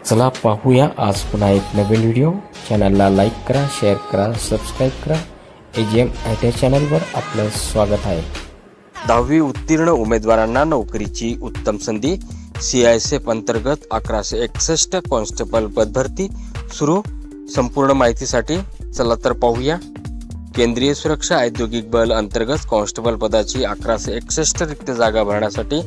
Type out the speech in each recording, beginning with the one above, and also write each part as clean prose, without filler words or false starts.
चला पाहूया आज पुन्हा एक नवीन व्हिडिओ। चॅनलला लाईक करा, शेअर करा, सबस्क्राइब करा। एजीएम आयटी चॅनलवर आपलं स्वागत आहे। 10वी उत्तीर्ण उमेदवारांना नोकरीची उत्तम संधी। सीआयएसएफ अंतर्गत 1161 कॉन्स्टेबल पदभरती सुरू। संपूर्ण माहितीसाठी चला तर पाहूया। केंद्रीय सुरक्षा औद्योगिक बल अंतर्गत कॉन्स्टेबल पदाची 1161 रिक्त जागा भरण्यासाठी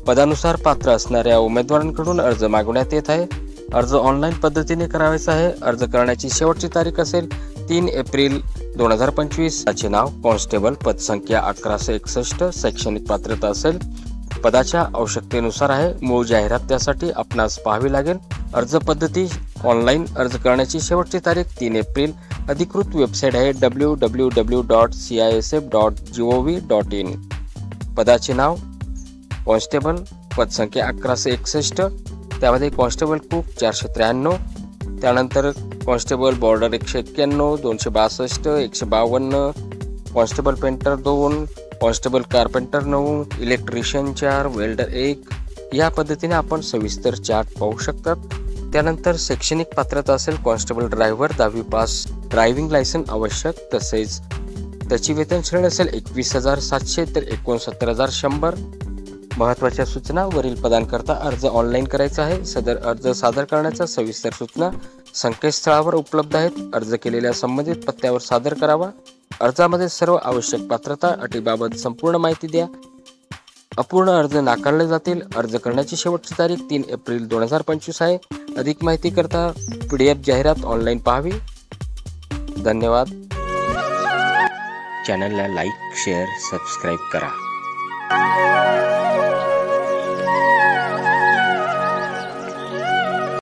पदानुसार पात्र असणाऱ्या उमेदवारांकडून अर्ज मागवण्यात येत आहे। अर्ज ऑनलाईन पद्धतीने करायचा आहे। अर्ज करण्याची शेवटची तारीख असेल 3 एप्रिल 2025। याचे नाव कॉन्स्टेबल, पदसंख्या 1161, शैक्षणिक पात्रता असेल पदाच्या आवश्यकतेनुसार आहे। मूळ जाहिरात त्यासाठी आपणास पाहावी लागेल। अर्ज पद्धती ऑनलाईन अर्ज करण्याची शेवटची तारीख 3 एप्रिल। अधिकृत वेबसाईट आहे www.cisf.gov.in। पदाचे नाव कॉन्स्टेबल, पदसंख्या 1161, त्यामध्ये कॉन्स्टेबल कुक 493, त्यानंतर constable border 191, 262, 152, constable painter 2, constable carpenter 9, electrician 4, welder 1। या पद्धतीने आपण सविस्तर चार्ट पाहू शकतात। त्यानंतर शैक्षणिक पात्रता असेल कॉन्स्टेबल ड्रायव्हर 10वी पास, ड्रायव्हिंग लायसन्स आवश्यक। तसेच त्याची वेतन श्रेणी असेल 21,700 तर 69,100। महत्त्वाच्या सूचना, वरील पदांकरता अर्ज ऑनलाईन करायचा आहे। सदर अर्ज सादर करण्याच्या सविस्तर सूचना संकेतस्थळावर उपलब्ध आहेत। अर्ज केलेल्या संबंधित पत्त्यावर सादर करावा। अर्जामध्ये सर्व आवश्यक पात्रता अटीबाबत संपूर्ण माहिती द्या। अपूर्ण अर्ज नाकारले जातील। अर्ज करण्याची शेवटची तारीख 3 एप्रिल 2025 आहे। अधिक माहिती करता PDF जाहिरात ऑनलाईन पाहावी। धन्यवाद। चॅनलला लाईक, शेअर, सबस्क्राइब करा।